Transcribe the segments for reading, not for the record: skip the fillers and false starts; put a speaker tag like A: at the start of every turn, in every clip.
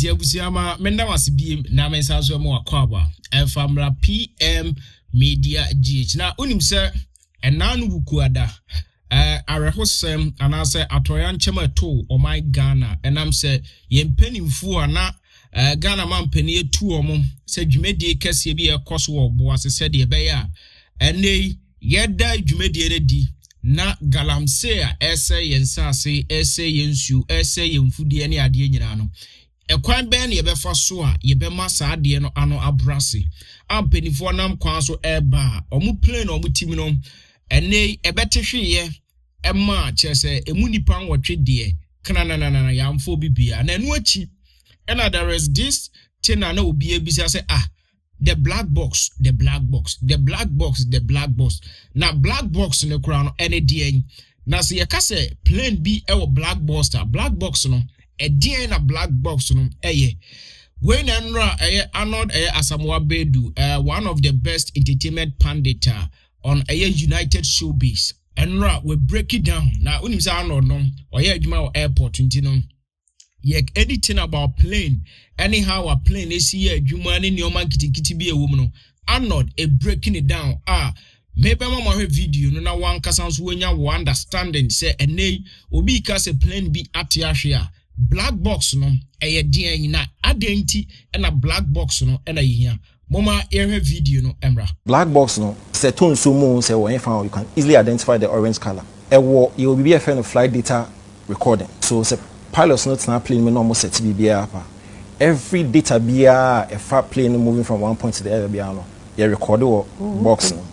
A: Enti abusiama menda wasibie na mensa so mo akwaba famra PM Media GH na unim se enanu bukuada arehosem anase atoyan chema to Omane Ghana enam se yempanimfu ana Ghana mampani etu omom se dwumedie kese bi ekoso obo asese de be ya ene yeda dwumedie ne di na galamse a ese yensase ese yensu ese yemfudie ne ade nyina no ekwan ben ye befa so a ye be ma saa ade no ano abrase ampanifo nam kwan so eba omu plane omu tim no ene ebetehwe emma chese emu nipa nwotwe de kananana yamfo bibia na enu achi and there is this thing na obi ebisa say the black box na black box ne kura no ene de na se ye ka say plane bi e wo black box no e de na black box no eye when enra Arnold Asamoah bedu one of the best entertainment pundit on United Showbiz enra we break it down na unim say Arnold no oye adwuma airport no yek editing about plane anyhow a plane is here adwuma ne neoma kitikiti bi ewom no Arnold breaking it down maybe mama he video no na wan kasa so wenya understanding say ene obi ka say plane bi atiahwe a black box no den na adenti na black box no na yihia mama he video no emra
B: black box no say tone so mo say when you can easily identify the orange color ewo you will be a friend of flight data recording so say pilots not na plane me normal set BBA every data bia a far plane moving from one point to the other bia no you record box no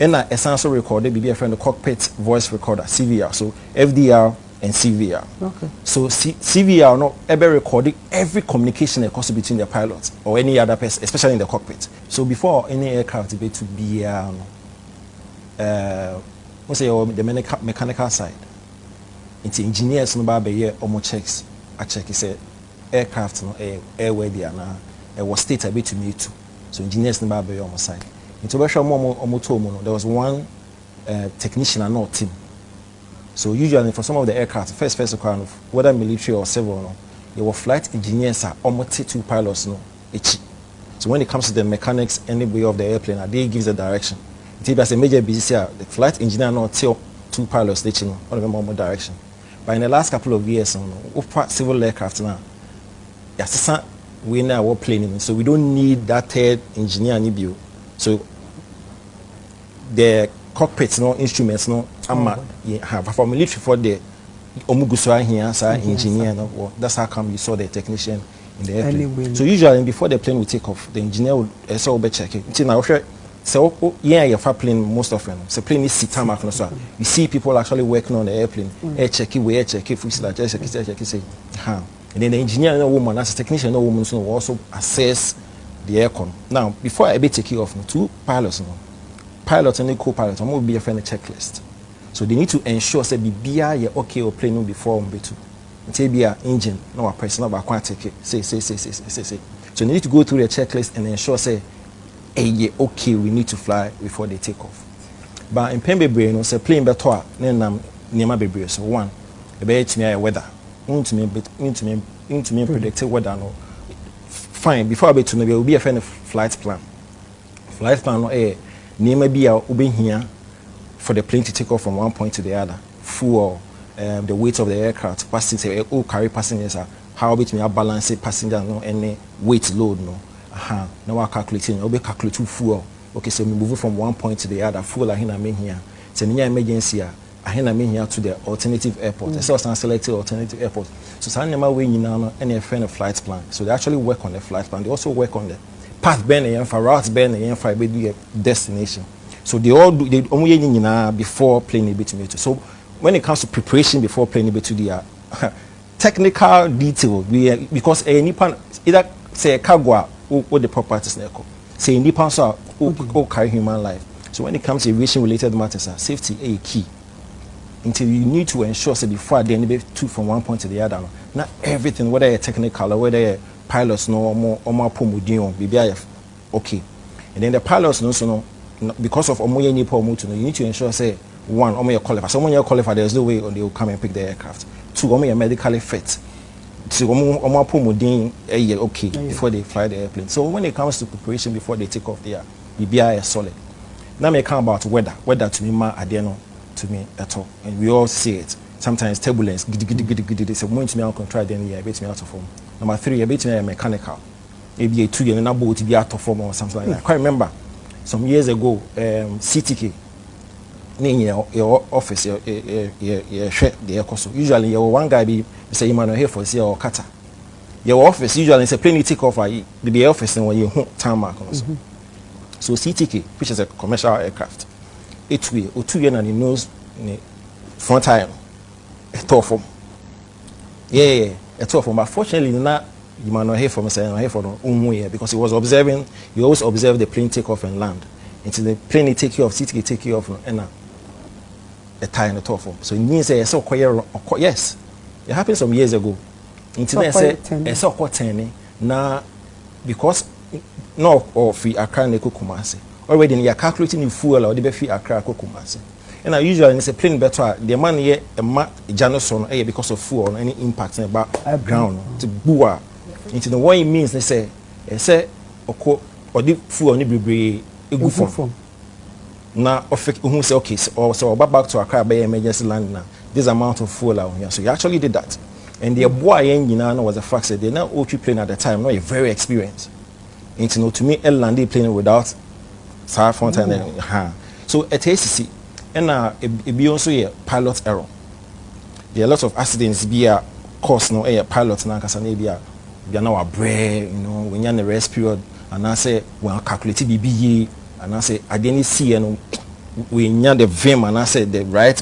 B: and a essential recorder be a friend the cockpit voice recorder CVR so FDR and CVR
C: okay
B: so CVR no ever recording every communication that occurs between the pilots or any other person especially in the cockpit so before any aircraft be to be what's the mechanical side into engineers no ba be omo checks a check say aircraft no airworthy na was state a bit to me too so engineers no ba be omo side into be sure omo to omo no there was one technician and not team so usually for some of the aircraft first kind of whether military or civil no there were flight engineers are omo two pilots no each so when it comes to the mechanics anyway of the airplane they gives the direction it is a major busy the flight engineer not two pilots they know all of them more direction. But in the last couple of years, civil aircraft now, we now planning, so we don't need that third engineer and so the cockpits, no instruments, no have for military for the omuguswa here, engineer. No, that's how come you saw the technician in the airplane. So usually before the plane will take off, the engineer will also be checking. So you're plane most often. So plane is sit tarmac no so. You see people actually working on the airplane. Air check say. And then the engineer no woman as a technician no woman so will also assess the aircon. Now before I be take you off, two pilots no. Pilot and co-pilot will be a friendly checklist. So they need to ensure say the BI you okay or plane no before be two. Until be a engine no a person no ba take it. Say. So they need to go through the checklist and ensure say okay, we need to fly before they take off. But in Pembe no say plane better nam niema bebre so one e be timi weather into me predict weather no fine before I be to no be will be a friend of flight plan no niema bia obehia for the plane to take off from one point to the other fuel the weight of the aircraft passengers carry passengers how bit me balance passenger no any weight load no now we're calculating, we'll be calculating fuel. Okay, so we move from one point to the other. Fuel I mean here. So in emergency, I mean here to the alternative airport. So I selected alternative airport. So some of way you know any friend of flight plan. So they actually work on the flight plan. They also work on the path burning for routes burning for a destination. So they all do they only before plane between two. So when it comes to preparation before plane between the technical detail, because any pan either say cargo what the properties na say in the so carry human life. So when it comes to aviation related matters, safety a key. Until you need to ensure that before they be two from one point to the other. Not everything, whether a technical or whether pilots no more pomodion, okay. And then the pilots no because of omoye nipa omutu no you need to ensure say one omoye qualified. Someone you qualified, there's no way they will come and pick the aircraft. Two, omoye medically fit. So okay before they fly the airplane. So when it comes to preparation before they take off, they are BBI is solid. Now may come about weather to me ma adeno to me at all, and we all see it. Sometimes turbulence, they say when to me I'll control then yeah, beat me out of form. Number 3, I beat me mechanical. Maybe a 2 year and a boat to be out of form or something like that. I quite remember some years ago, CTK. Your office, your usually your one guy be say you man here for see or cutter. Your office usually is a plane take off the office and when you home tarmac also. So CTK, which is a commercial aircraft, 8 way or 2 year and the nose front tire a tough form. Yeah, a tough form. But fortunately not you man here for me saying here for no because he was observing, you always observe the plane take off and land. Until the plane take you off, CTK take you off and a tie in the top form. So it means so yes, it happened some years ago. Until I say so quite 10 now because no or free Accra ne Kumasi. Already you are calculating the fuel or the fee Accra Kumasi. And I usually it's a plane better the man here a mat Janison because of fuel or any impact in the ground to bua. Into the what it means they say or the fuel ni be a good form. Now, who say okay, so back to Accra by emergency landing now. This amount of fuel out here. So you actually did that. And the boy engineer was the fact that they're not OT plane at the time, not a very experienced. And to me, L landing plane without South Fountain. So at ACC, and it be also a pilot error. There are lots of accidents be a cause no a pilot now because maybe are now a break, when you're in the rest period, and I say well calculated BBE. And I say I didn't see we need the vim and I said the right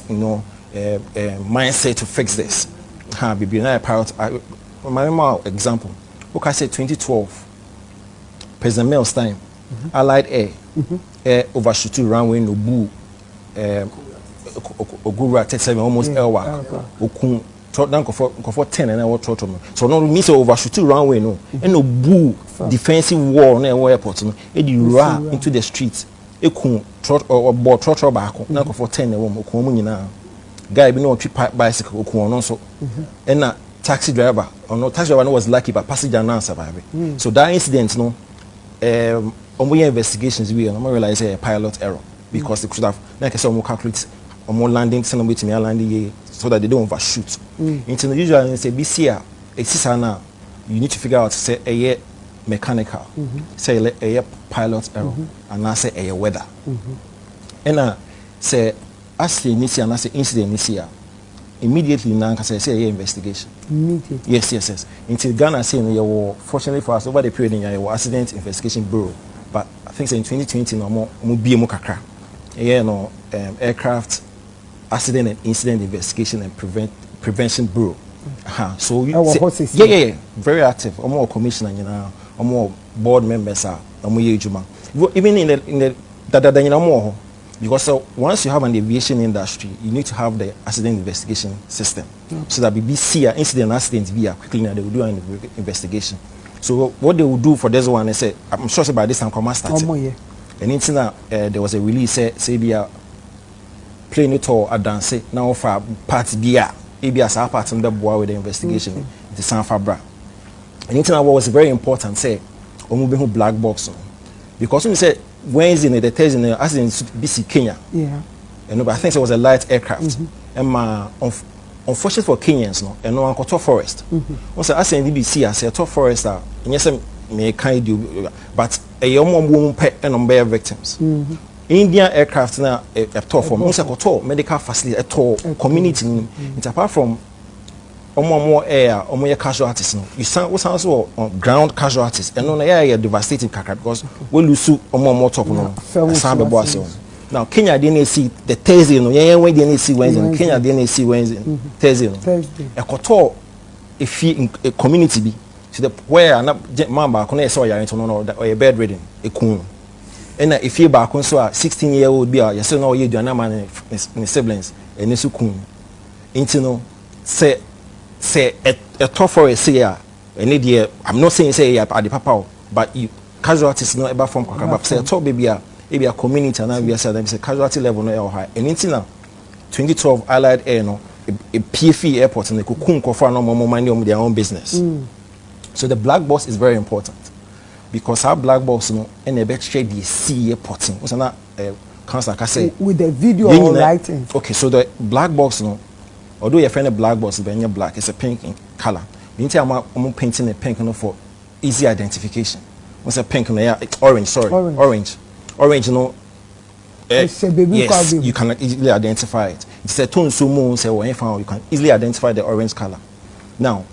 B: mindset to fix this. Be now a pilot. My example. Look, I said 2012. President Mills time. Allied Air overshoot runway no boo. Ogura 37 almost Elwa. Okun for 10 and I was taught me. So no me say overshoot runway no and no boo defensive wall no airport no e di ra into the streets e kun trot or board trot back na for 10 and wo okun mu nyina guy be no trip bicycle okun no so and na taxi driver or no taxi driver no was lucky but passenger now survive. So that incident no investigations we no realize a pilot error because they could have like I said more calculate or more landing send them to me landing so that they don't overshoot. Into usually say BCA now you need to figure out say a mechanical, say a pilot error, and I say a weather. And say as the initial and as the incident initial immediately now can say investigation. Immediately. Yes. Until Ghana saying you were fortunately for us over the period in your accident investigation bureau, but I think in 2020 no more be more kakra. Aircraft accident and incident investigation and prevention bureau. So you say, very active. More commissioner, more board members are even in the because once you have an aviation industry, you need to have the accident investigation system so that BBC incident accidents be quickly they will do an investigation. So what they will do for this one, they say, I'm sure by this time come start. And it's there was a release say be a plane it or a dance now for part B. Maybe as our part in the boy with the investigation, the San Fabra. And it's what was very important, say, or black box. Because when you say Wednesday, the Thursday, as in BC Kenya. Yeah. But I think it was a light aircraft. And unfortunately for Kenyans, no, and no one got forest. Once I say BBC, I say top forest, and yes, may kind do, but a young woman pet and on victims. Indian aircraft now a tour for medical facility at all community. It's apart from more air or more casualties. You sound also on ground casualties and on air devastating because we lose more top on. Now Kenya didn't see the Thursday, no, yeah, we didn't see Wednesday. Kenya didn't see Wednesday, Thursday. A kotor if a community be to the where not member can say you are or a bedridden a coon. And if you back on so 16-year-old be you say no you do man siblings and this coon. Into no say a tough for a say and idiot. I'm not saying say at the papa, but you casualties no ever from but say top baby maybe a community and we say casualty level no high. And into now 2012 Allied Air no PFE airport and they could come for no more money on their own business. So the black box is very important because our black box, and they bet share the sea airport. What's not council can say
C: with the video or writing.
B: Okay, so the black box, although your friend a black box, but black, it's a pink in color. You need to I'm painting a pink for easy identification. What's a pink? It's orange. Sorry, orange. Yes, you can easily identify it. It's a tone so moon say when you can easily identify the orange color. Now,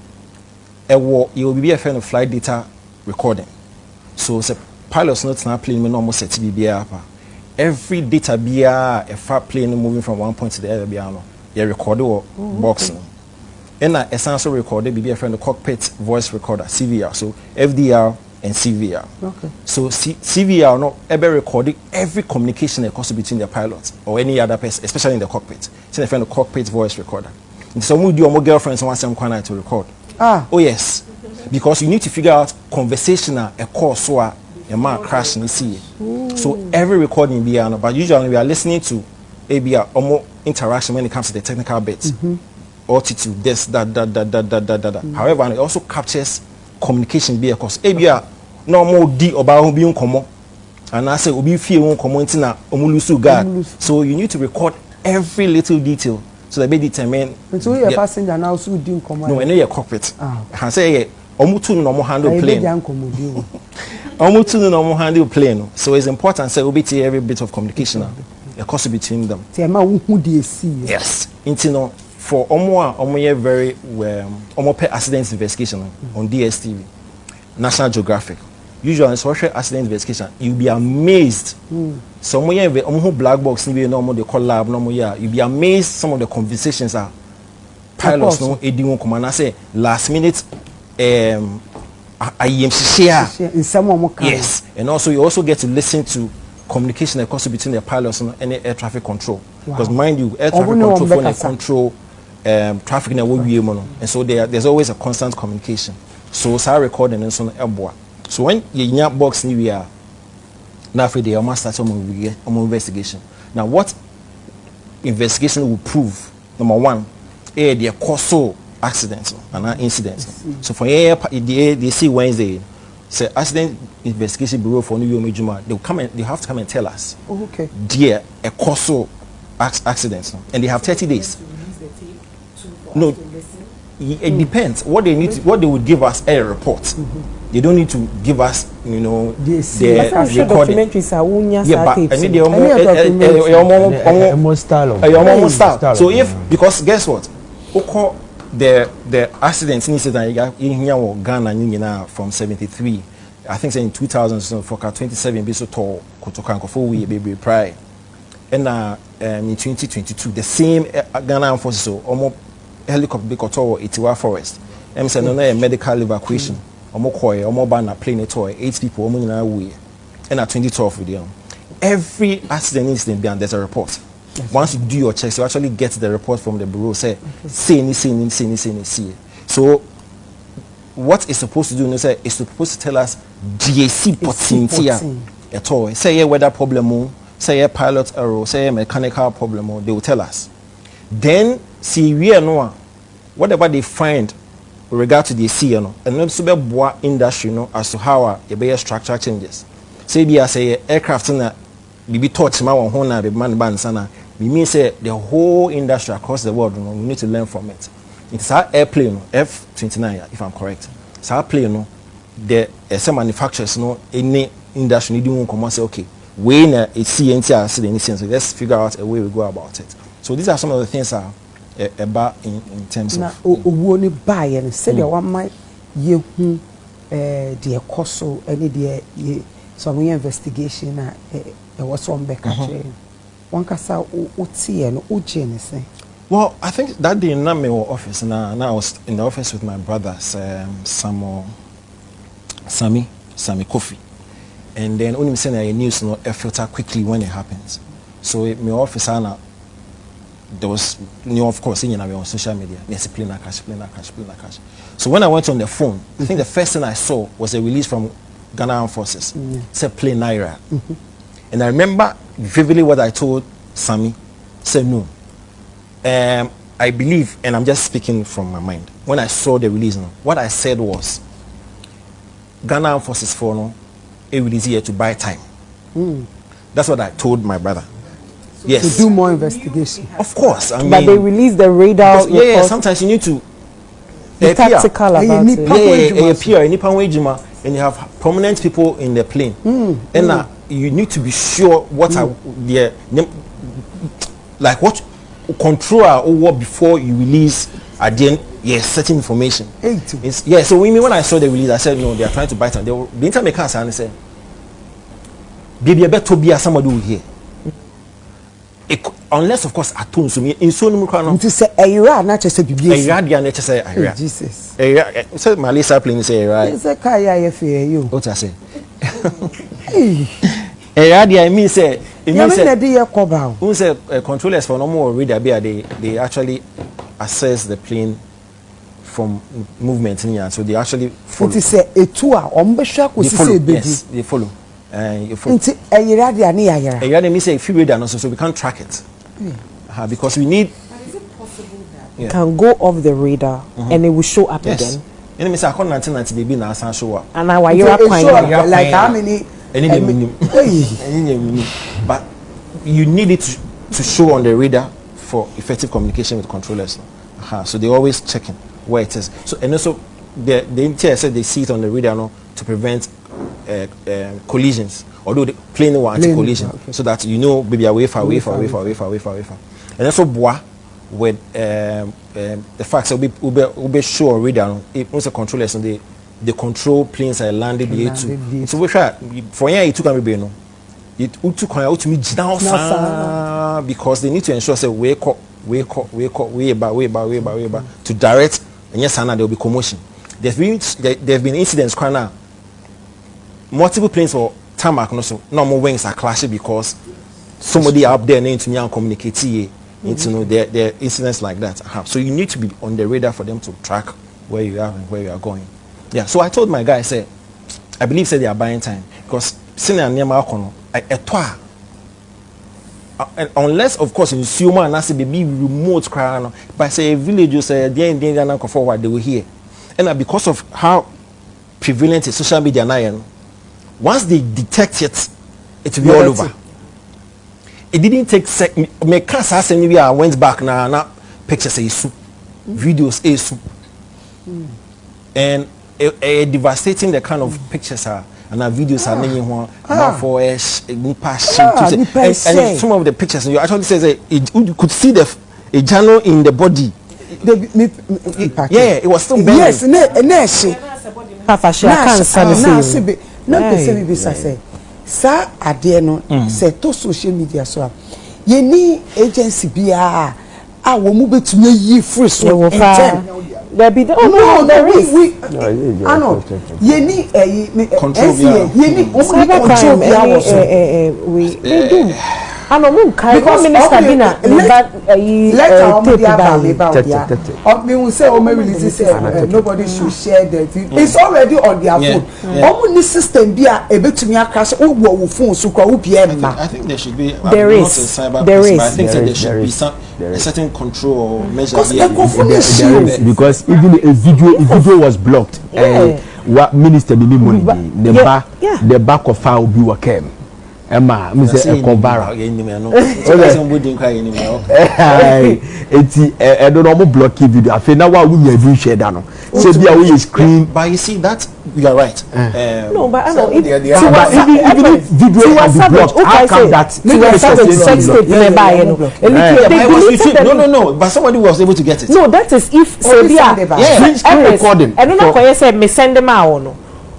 B: you will be a friend of flight data recording. So it's a pilot's not now plane normal set BBA. Every data be a far plane moving from one point to the other piano. You record or box. And I essentially recorded be a friend of cockpit voice recorder CVR. So FDR and CVR.
C: Okay.
B: So CVR not ever recording every communication that occurs between the pilot or any other person, especially in the cockpit. It's a friend of cockpit voice recorder. And some would do more girlfriends want some corner to record. Oh yes, because you need to figure out conversational a course so a man crash and see. So every recording be but usually we are listening to ABR or more interaction when it comes to the technical bits. Altitude, this, that. However, it also captures communication be because ABR no more D about being common. And I say obi feel won commenting na omulusu guard. So you need to record every little detail so that be determine.
C: So you passenger now so doing command.
B: No, any your cockpit. I say omutu no more handle plane. Omutu no more handle plane. So it's important say obi every bit of communication a course between them. Yes. Intino for omo very omo per accident investigation on DSTV, National Geographic. Usually, social accident investigation, you'll be amazed. Some way omo black box ni no more they call lab no more you'll be amazed some of the conversations are pilots no edin command say last minute yes, and also you also get to listen to communication that comes between the pilots and the air traffic control. Because mind you, air traffic control traffic na and so there's always a constant communication. So start recording and so on. So when you box ni we are now for the almost start some investigation. Now what investigation will prove? Number one, the causal accidents and incidents. So for they see Wednesday, say accident investigation bureau for New York, they have to come and tell us.
C: Oh, okay.
B: Dear, a causal accident, and they have 30 days. No, it depends. What they need, what they would give us a report. They don't need to give us, the recording. Yeah, but I need the style. So if because guess what, the accidents in Ghana from 73, I think in 2000 so for 27 be so tall kotokanko for we baby pride. And in 2022 the same Ghana forces so almost helicopter be koto Itiwa forest. I'm saying no medical evacuation. Omo ban plane at 8 people omo we. And at 2012 with them. Every accident incident behind there's a report. Yes. Once you do your checks, you actually get the report from the bureau. Say, see. So, what it's supposed to do is it's supposed to tell us GAC potential at all. Say a weather problem, say a pilot error, say a mechanical problem, they will tell us. Then, see we are no whatever they find with regard to the sea, and not super bois industry, as to how a structure changes. Say be as a aircraft in a be taught my one hona be man bansana. We mean say the whole industry across the world, we need to learn from it. It's our airplane, F-29, if I'm correct. It's our plane, some manufacturers, any industry need to say, okay, when a CNT accident, so let's figure out a way we go about it. So these are some of the things about in terms of.
C: Now, buy and say the one might you the cost any the some investigation was on back one kasa uti and uji say.
B: Well, I think that day in my office now I was in the office with my brothers, Sammy Kofi, and then only send a news filter quickly when it happens. So my office now there was of course on social media. Yes, plane cash. So when I went on the phone, I think the first thing I saw was a release from Ghana Armed Forces. Said plane Naira. And I remember vividly what I told Sammy. Said no. I believe, and I'm just speaking from my mind, when I saw the release, what I said was, Ghana Armed Forces for no, it release here to buy time. That's what I told my brother. Yes.
C: To do more investigation.
B: Of course. I mean,
D: but they release the radar.
B: Yeah, sometimes you need to
D: be tactical about it.
B: And you have prominent people in the plane. And you need to be sure what are their like what control or what before you release at the end. Yes, certain information. Yeah, so when I saw the release, I said no, they are trying to buy time. The internet cancer and said, baby, I bet to be somebody who here. Unless of course at home, so me in so many crowd.
C: To say Ira, not just a BB.
B: Ira, the nature say Ira.
C: Jesus.
B: Ira, so Malaysia plane say Ira.
C: It's a kaya you.
B: What I say? Ira, the I mean say. It means that who say controllers for no more radar, they actually assess the plane from movement in here, so they actually follow.
C: It is a tour.
B: Yes, they follow. You follow. They mean say if you radar, so we can't track it. Because we need.
D: But is it possible that it can go off the radar and it will show up again?
B: And me say, I can't 1990 baby now show up.
D: And now you're
C: like how many?
B: But you need it to show on the radar for effective communication with controllers. So they always checking where it is. So and also the NTS said they see it on the radar now to prevent collisions. Although the plane will anti-collision, so that you know, baby, away far. And also with the facts will be sure radar. It was a controllers and the control planes are landed the A2. So we try for here it took me no. It took out to me down because they need to ensure say way back to direct, and yes, and there will be commotion. There's been incidents quite now. Multiple planes or tarmac no more wings are clashing because somebody up there need to me communicate need to know there are incidents like that. So you need to be on the radar for them to track where you are and where you are going. Yeah, so I told my guy, I said, I believe they are buying time because senior near my unless of course in Suma and I be remote crowd, but say a village you say the forward they were here. And because of how prevalent is social media now, once they detect it, it will be all over. It didn't take me can't say I went back now pictures is videos is and devastating the kind of pictures are and our videos are naming one for and some of the pictures you actually say you could see a journal in the body. Yeah, it was still burning.
C: Yes, not the same as I say. Sir, I dare not say to social media so. Ye need agency be I will move it to me free so there be no there is I know ye need a control ye need control we do I know minister dinner but me will say nobody should share the video. It's already on their phone. This system be a bit to me crash phone so
B: I think there should be
D: there is
B: I think there should be some a certain control or measure
E: because even a video was blocked what minister be money the back of file be what came Emma, Mr. Ekobara. I don't know block video. I feel now what we have shared down. So there we screen.
B: But you see that you are right.
D: No, but I know
E: even video was blocked. How come that?
B: No. But somebody was able to get it.
D: No, that is if
E: screen recording.
D: I don't know why I said me send them out.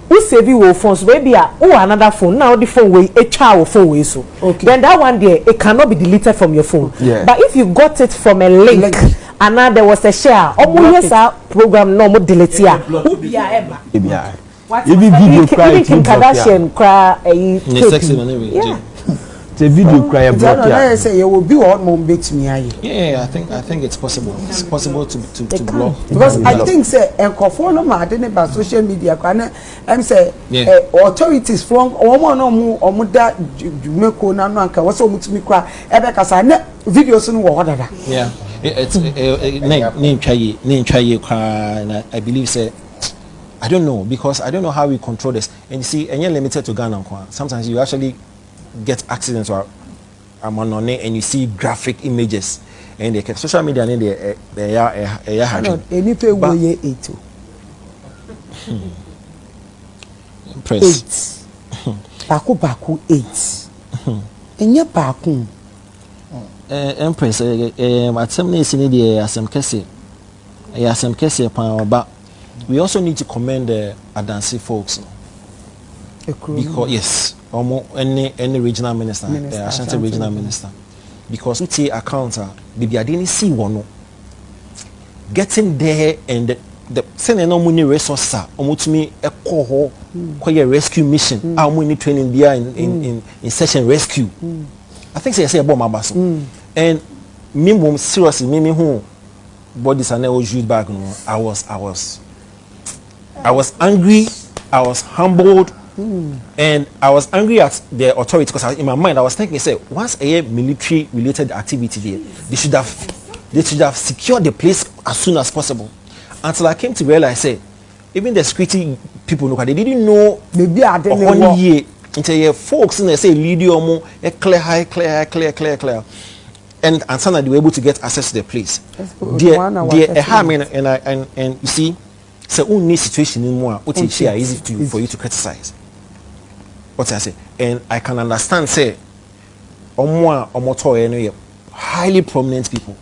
D: We save your phones, maybe another phone. Now the phone way a child phone way so. Okay. Then that one there it cannot be deleted from your phone.
E: Yeah.
D: But if you got it from a link and now there was a share, program no more delete here.
E: Even video cry.
D: Even Kardashian cry
E: the video cry
C: block. Say you will be what mom bet me.
B: Yeah, I think it's possible. It's possible to block.
C: Because I think say and conform ma dey about social media kwana am say authorities from omo that Jumeko na no anka wo so mutumi kra ebe kasa na videos no wo hodada.
B: Yeah. It's name try I believe say I don't know, because I don't know how we control this. And you see, and you're limited to Ghana. Sometimes you actually get accidents or and you see graphic images and they social media and they are
C: anything we 8
B: press
C: baku 8 enye baku
B: empress atem na esi ni de asem kese pan oba. We also need to commend the Adansi folks, because yes, any regional minister, Ashanti regional minister, because we take account baby I didn't see one getting there, and the sending no money resource to me a call rescue mission, how many training there in search and rescue. I think say about my bass and me seriously me who bodies are never used back. I was angry, I was humbled, and I was angry at the authorities, because in my mind I was thinking, say, once a military related activity there, they should have secured the place as soon as possible. Until I came to realize, say, even the security people, they didn't know
C: maybe I didn't know
B: 1 year until folks in they say clear, and suddenly they were able to get access to the place. And you see. So only situation in more what is easy for you to criticize. What I say, and I can understand say highly prominent people.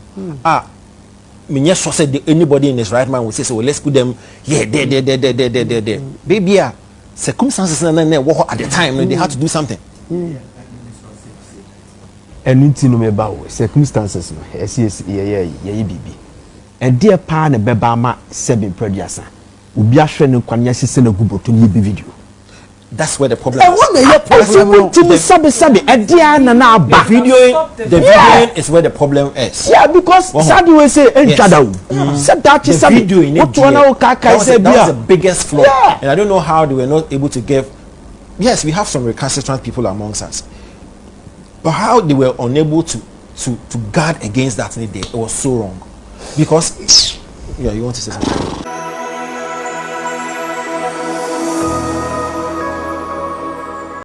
B: Me sure said anybody in his right mind would say, so well, let's put them there. Baby, circumstances at the time they had to do something.
E: And you know about circumstances, baby. And dear pa ne bebama 7 producer. Ubi ahwe ne kwanya sese na guboto ni bi video.
B: That's where the problem
E: is.
B: The video is where the problem is.
E: Yeah, because Sadi will say, that
B: was the biggest flaw. Yeah. And I don't know how they were not able to give. Yes, we have some recalcitrant people amongst us, but how they were unable to guard against that day, it was so wrong. Because, yeah, you want to say something?